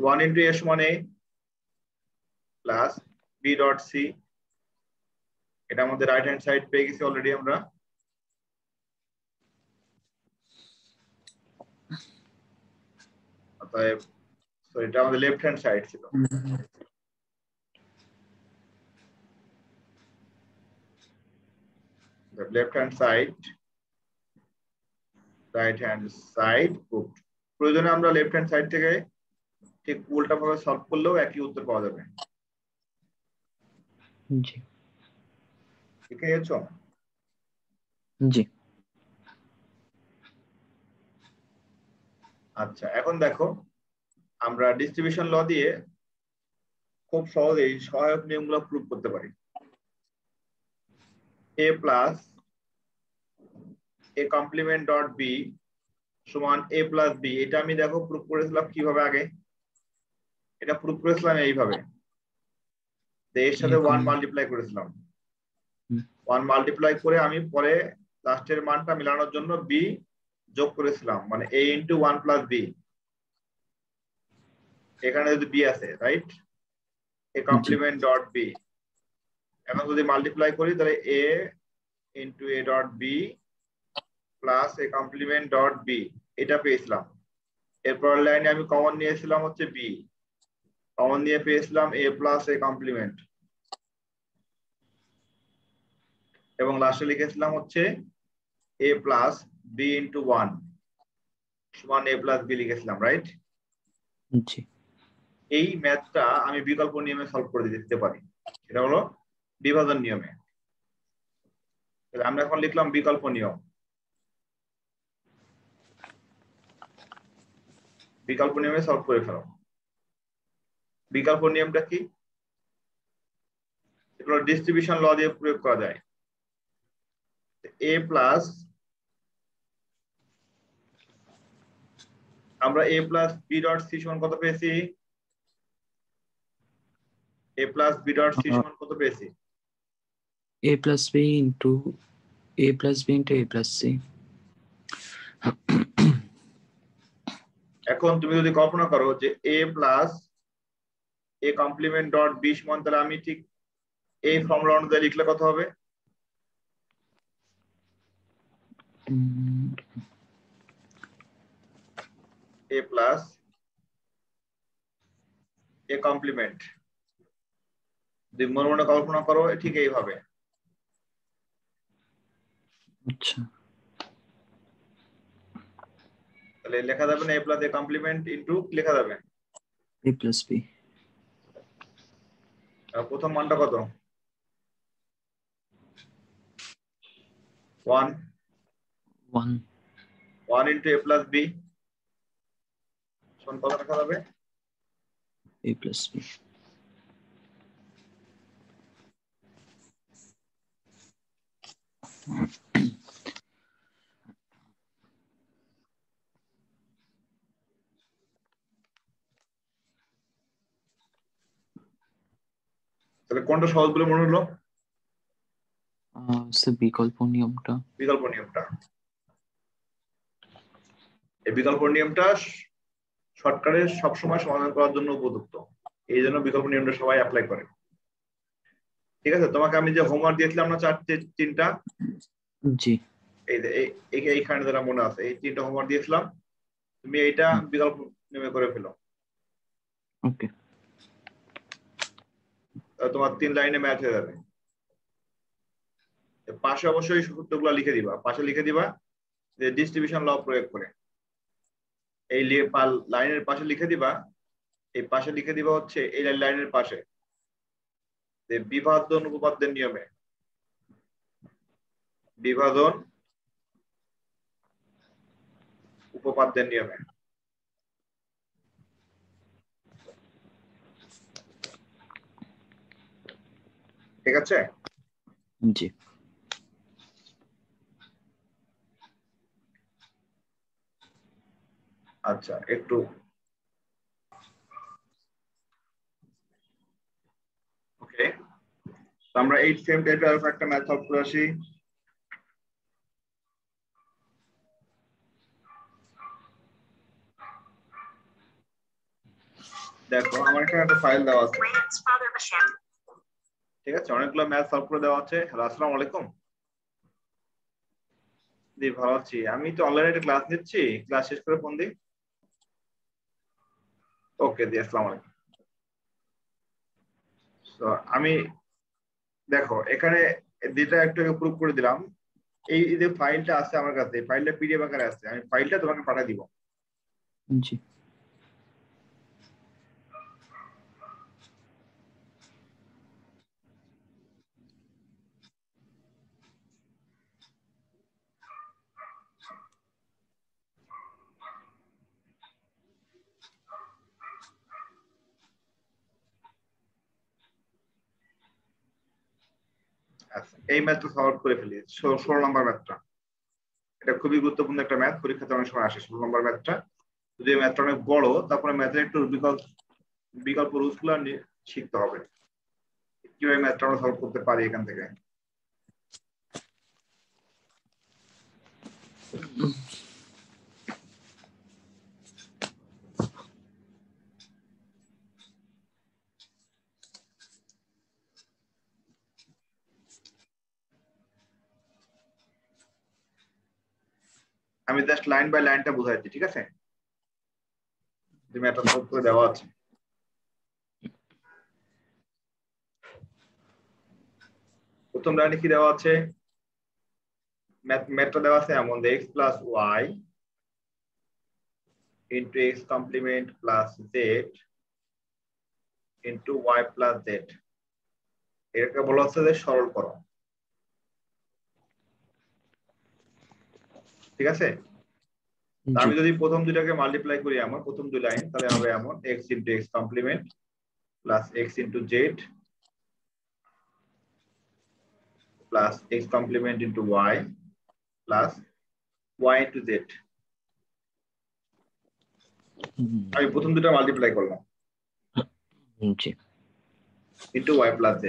ওয়ান ইন্টু এ সমান a plus B dot C. এটা আমাদের রাইট হ্যান্ড সাইড পেয়ে গেছি অলরেডি আমরা। অতএব এটা আমাদের লেফট হ্যান্ড সাইড ছিল। Left hand side, right hand side proved. প্রয়োজনে আমরা লেফট হ্যান্ড সাইড থেকে ঠিক উল্টা ভাবে সলভ করলেও একই উত্তর পাওয়া যাবে। জি। ঠিক আছে? জি। আচ্ছা, এখন দেখো আমরা ডিস্ট্রিবিউশন ল দিয়ে খুব সহজেই সহায়ক নিয়মগুলো প্রুভ করতে পারি। a plus a complement dot b সমান a প্লাস b। এটা আমি দেখো প্রুভ করেছিলাম কিভাবে আগে? এটা প্রুভ করেছিলাম এইভাবে, এর সাথে 1 মাল্টিপ্লাই করেছিলাম। 1 মাল্টিপ্লাই করে আমি পরে লাস্টের মানটা মিলানোর জন্য b যোগ করেছিলাম, মানে a ইন্টু 1 প্লাস b। এখানে যদি b আছে, right? a complement dot b। এখন যদি মাল্টিপ্লাই করি তাহলে a into a dot b plus a complement dot b, এটা পেয়েছিলাম। এরপর লাইনে আমি কমন নিয়েছিলাম হচ্ছে বি, কমন নিয়ে পেয়েছিলাম এ প্লাস এ কমপ্লিমেন্ট, এবং লাস্টে লিখেছিলাম হচ্ছে এ প্লাস বি ইন্টু 1 সমান এ প্লাস বি লিখেছিলাম, রাইট? জি। এই ম্যাথটা আমি বিকল্প নিয়মে সলভ করে দিতে পারি, এটা হলো বিভাজন নিয়মে। তাহলে আমরা এখন লিখলাম বিকল্প নিয়ম। বিকল্প নিয়মে সলভ করে ফেলো। বিকল্প নিয়মটা কি? এগুলো ডিস্ট্রিবিউশন ল দিয়ে প্রয়োগ করা যায়। এ প্লাস, আমরা এ প্লাস বি ডট সি সমান কত পেয়েছি? এ প্লাস বি ডট সি সমান কত পেয়েছি? a plus b into a plus b into a plus c. এখন তুমি যদি কল্পনা করো যে A plus A complement dot B সমান, তাহলে আমি ঠিক এই ফর্মুলা অনুযায়ী লিখলে কত হবে? এ প্লাস এ কমপ্লিমেন্ট, যদি মনে মনে কল্পনা করো ঠিক এইভাবে। আচ্ছা। তাহলে লেখা যাবে না এ প্লাস এ কমপ্লিমেন্ট ইন্টু লেখা যাবে a plus b. প্রথম মানটা কত? 1 1 1 ইন্টু এ প্লাস বি সমান কত লেখা যাবে? a plus b. তাহলে কোনটা সহজ বলে মনে হলো? বিকল্প নিয়মটা। বিকল্প নিয়মটা। এই বিকল্প নিয়মটা শর্টকাটে সবসময় সমাধান করার জন্য উপযুক্ত, এই জন্য বিকল্প নিয়মটা সবাই অ্যাপ্লাই করে। ঠিক আছে, তোমাকে আমি যে হোমওয়ার্ক দিয়েছিলাম না তিনটা, জি। এইখানে যারা মনে আছে, এই তিনটা হোমওয়ার্ক দিয়েছিলাম, তুমি এইটা বিকল্প নিয়মে করে ফেলো। ওকে। তোমার 3 লাইনে ম্যাথ হয়ে যাবে। পাশে অবশ্যই সূত্রগুলো লিখে দিবা, পাশে লিখে দিবা যে ডিস্ট্রিবিউশন ল প্রয়োগ করে। এই লাইনের পাশে লিখে দিবা, এই পাশে লিখে দিবা হচ্ছে এই লাইনের পাশে যে বিভাজন উপপাদ্যের নিয়মে, বিভাজন উপপাদ্যের নিয়মে। ঠিক আছে? জি। আচ্ছা, একটু ওকে, আমরা এই সেম টাইপের একটা ম্যাথ সলভ করে আসি। দেখো আমার এখানে একটা ফাইল দেওয়া আছে, ঠিক আছে, অনেকগুলো ম্যাথ সলভ করে দেওয়া আছে। হ্যালো, আসসালামু আলাইকুম। জি ভালো আছি, আমি তো অনলাইনে একটা ক্লাস নিচ্ছি, ক্লাস শেষ করে ফোন দিই। ওকে জি, আসসালামু আলাইকুম। তো আমি দেখো এখানে যেটা একটু প্রুভ করে দিলাম, এই যে ফাইলটা আছে আমার কাছে, এই ফাইলটা পিডিএফ আকারে আছে, আমি ফাইলটা তোমাকে পাঠিয়ে দিব। জি। আচ্ছা, এই ম্যাথটা সলভ করে ফেলি, 16 নম্বর ম্যাথটা। এটা খুবই গুরুত্বপূর্ণ একটা ম্যাথ, পরীক্ষাতে অনেক সময় আসে 16 নম্বর ম্যাথটা। যদি ম্যাথটা অনেক বড়, তারপরে ম্যাথের একটু বিকল্প রুলস গুলো শিখতে হবে, কিভাবে ম্যাথটা আমরা সলভ করতে পারি এখান থেকে। আমি জাস্ট লাইন বাই লাইনটা বুঝাইছি, ঠিক আছে? ম্যাথটা সলভ করে দেওয়া আছে। প্রথম লাইনে কি দেওয়া আছে? ম্যাথটা দেওয়া আছে এমন x plus y into x complement plus z into y plus z, এটাকে বলা হচ্ছে যে সরলকরণ। ঠিক আছে, আমি যদি প্রথম দুইটাকে মাল্টিপ্লাই করি এমন প্রথম দুই লাইন, তাহলে হবে এমন x into x complement plus x into z plus x complement into y plus y into z। আমি প্রথম দুটো মাল্টিপ্লাই করলাম into y plus z,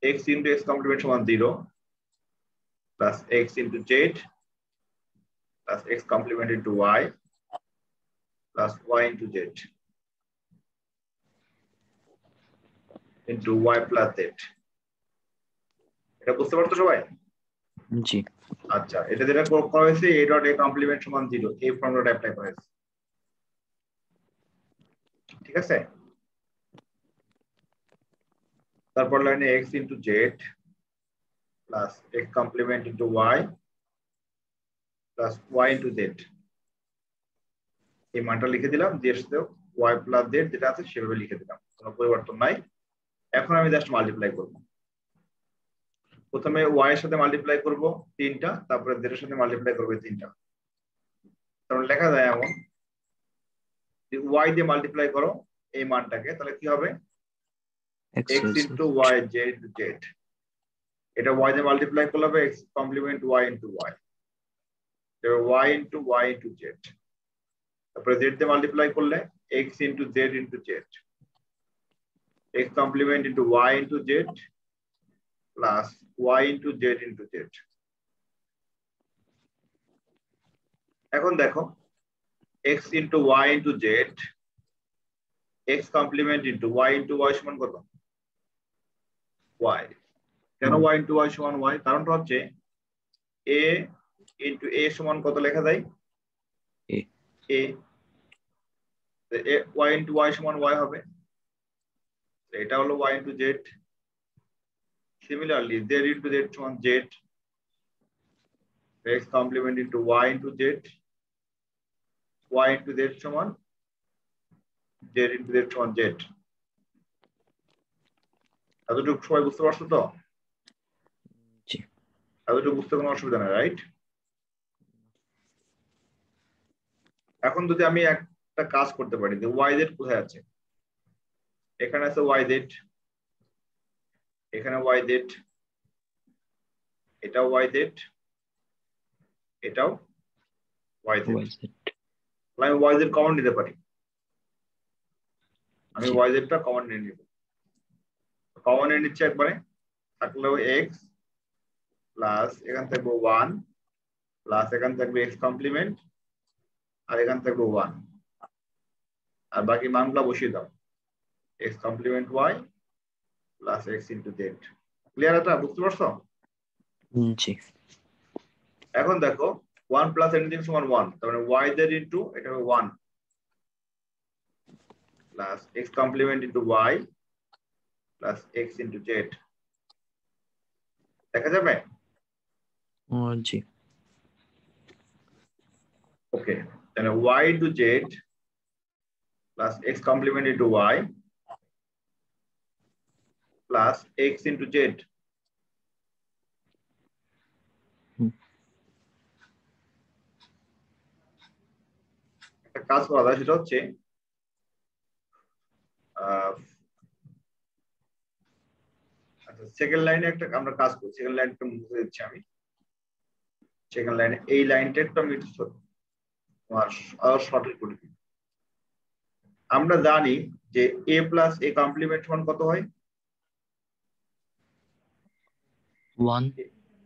x into x complement সমান 0 plus x into z plus x complement into y plus y into z into y plus z। এটা বুঝতে পারছো সবাই? জি। আচ্ছা, এটা যেটা করা হয়েছে a ডট a কমপ্লিমেন্ট সমান 0, এই ফর্মুলাটা অ্যাপ্লাই করা হয়েছে। ঠিক আছে, তারপর লাইনে x into z plus x complement into y plus y into z, এই মানটা লিখে দিলাম, দিয়ে সাথে y plus z যেটা আছে সেভাবে লিখে দিলাম, কোনো পরিবর্তন নাই। এখন আমি জাস্ট মাল্টিপ্লাই করব। প্রথমে y এর সাথে মাল্টিপ্লাই করব 3টা, তারপরে z এর সাথে মাল্টিপ্লাই করব 3টা। তাহলে লেখা যায় এমন, y দিয়ে মাল্টিপ্লাই করো এই মানটাকে, তাহলে কি হবে? x into y z into z, এটা y দিয়ে মাল্টিপ্লাই করলে হবে x complement y into y, তারপর y into y into z, তারপরে z দিয়ে মাল্টিপ্লাই করলে x into z into z, x complement into y into z plus y into z into z। এখন দেখো x into y into z, x complement into y into y সমান কত? y। কেন y into y সমান y? কারণটা হচ্ছে a into a সমান কত লেখা যায়? a। y into y সমান y হবে, এটা হলো y into z। Similarly z into z সমান z, x complement into y into z, y into z সমান z into z সমান z। এতটুকু সবাই বুঝতে পারছো তো? এতটুকু বুঝতে কোনো অসুবিধা নেই, রাইট? এখন যদি আমি একটা কাজ করতে পারি যে y z কোথায় আছে, এখানে আছে y z, এখানে y z, এটাও y z, এটাও y z, আমি y z কমন নিতে পারি, আমি y z টা কমন নিয়ে নিব। কমন নিয়ে নিচ্ছে একবারে, থাকলেও x প্লাস এখান থাকবে 1 প্লাস এখান থাকবে x কমপ্লিমেন্ট আর এখান থাকবে 1, আর বাকি মানগুলো বসিয়ে দাও, x complement y plus x into z। Clear? এটা বুঝতে পারছো? জি। এখন দেখো 1 প্লাস এনিথিং সমান 1, তার মানে y z ইনটু এটা হবে 1 plus x complement into y plus x into z। দেখা যাবে? জি। ওকে, তাহলে y into z plus x complement into y plus x into z। একটা কাজ করা যায়, সেটা হচ্ছে আচ্ছা সেকেন্ড লাইনে একটা আমরা কাজ করি, সেকেন্ড লাইনটা মুছে দিচ্ছি আমি। সেকেন্ড লাইনে এই লাইনটা একটু আমি সঠিক করে দিই। আমরা জানি যে a প্লাস a কমপ্লিমেন্ট সমান কত হয়?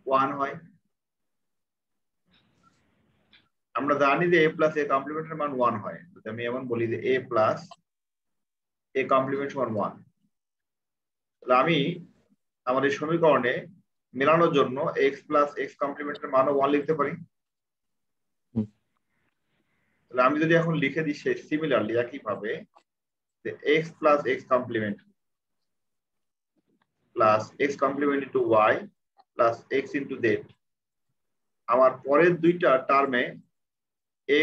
1 হয়। আমরা জানি যে a প্লাস a কমপ্লিমেন্টের মান 1 হয়। যদি আমি এমন বলি যে a প্লাস a কমপ্লিমেন্ট সমান 1, তাহলে আমি আমাদের সমীকরণে মেলানোর জন্য x প্লাস x কমপ্লিমেন্টের মানও 1 লিখতে পারি। তাহলে আমি যদি এখন লিখে দিই সিমিলারলি একই ভাবে যে x plus x complement plus x complement into y plus x into z, আমার পরের দুইটা টার্মে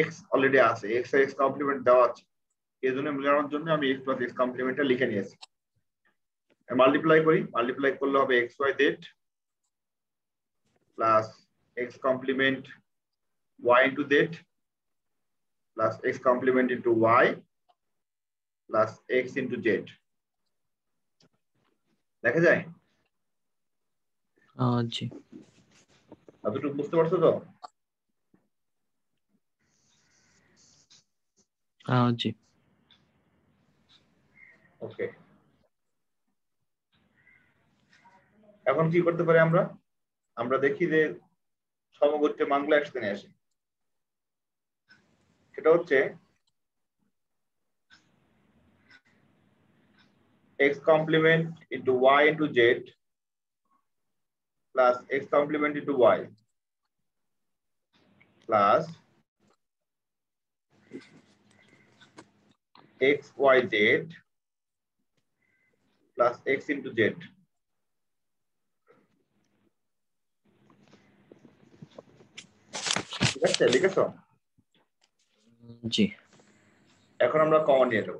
x অলরেডি আছে, x এর x কমপ্লিমেন্ট দেওয়া আছে, এই জন্য মিলানোর জন্য আমি x প্লাস x কমপ্লিমেন্টটা লিখে নিয়েছি। মাল্টিপ্লাই করি, মাল্টিপ্লাই করলে হবে xy z plus x complement y into z plus x complement into y plus x into z। দেখা যায়? জি। এতটুকু বুঝতে পারছো তো? জি। ওকে, এখন কি করতে পারি আমরা? আমরা দেখি যে সমগোত্রীয় মানগুলো একসাথে নিয়ে আসি। সেটা হচ্ছে x complement into y into z plus x complement into y plus x y z plus x into z। ঠিক আছে, লিখেছো? জি। এখন আমরা কমন নিয়ে নেব।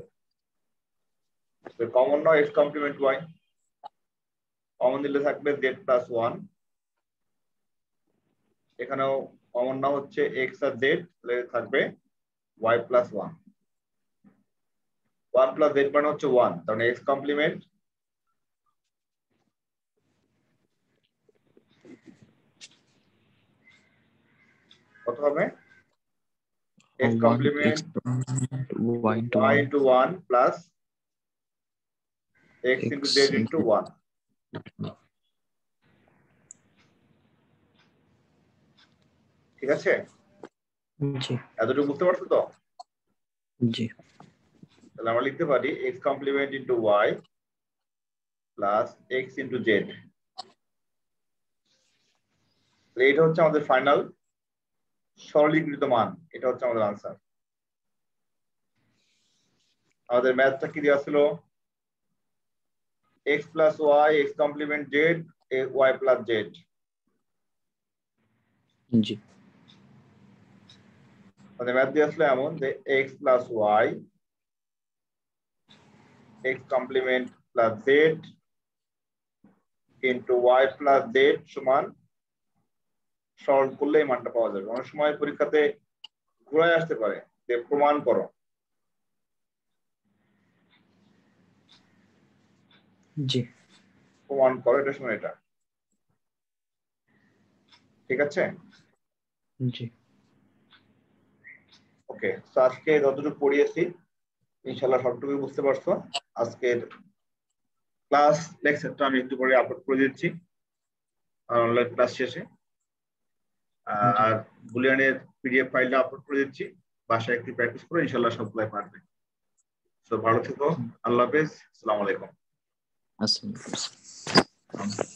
কমন নয় x complement y, কমন দিলে থাকবে z plus 1, এখানেও কমন না হচ্ছে x আর z, তাহলে থাকবে y plus 1, 1 plus z মানে হচ্ছে 1, তার মানে x complement কত হবে? x complement y into 1 plus x into z into 1। ঠিক আছে? জি। এতটুকু বুঝতে পারছো তো? জি। তাহলে আমরা লিখতে পারি x complement into y plus x into z। এটা হচ্ছে আমাদের ফাইনাল সরলীকৃত মান, এটা হচ্ছে আমাদের আনসার। আমাদের ম্যাথটা কি দেওয়া ছিল? x plus y x complement z y plus z। জি। আমাদের ম্যাথ দেওয়া ছিল এমন যে x plus y x complement plus z into y plus z সমান, সরল করলে এই মানটা পাওয়া যাবে। অনেক সময় পরীক্ষাতে ঘুরায় আসতে পারে যে প্রমাণ করো। জি। প্রমাণ করো, এটা সময় এটা। ঠিক আছে? জি। ওকে, তো আজকে যতটুকু পড়িয়েছি ইনশাআল্লাহ সবটুকু বুঝতে পারছো। আজকের ক্লাস লেকচারটা আমি একটু পরে আপলোড করে দিচ্ছি আর অনলাইন ক্লাস শেষে, আর বুলিয়ানের পিডিএফ ফাইলটা আপলোড করে দিচ্ছি, বাসায় একটু প্র্যাকটিস করে ইনশাআল্লাহ সবগুলাই পারবে। তো ভালো থেকো, আল্লাহ হাফেজ, আসসালামু আলাইকুম। আসসালামু আলাইকুম।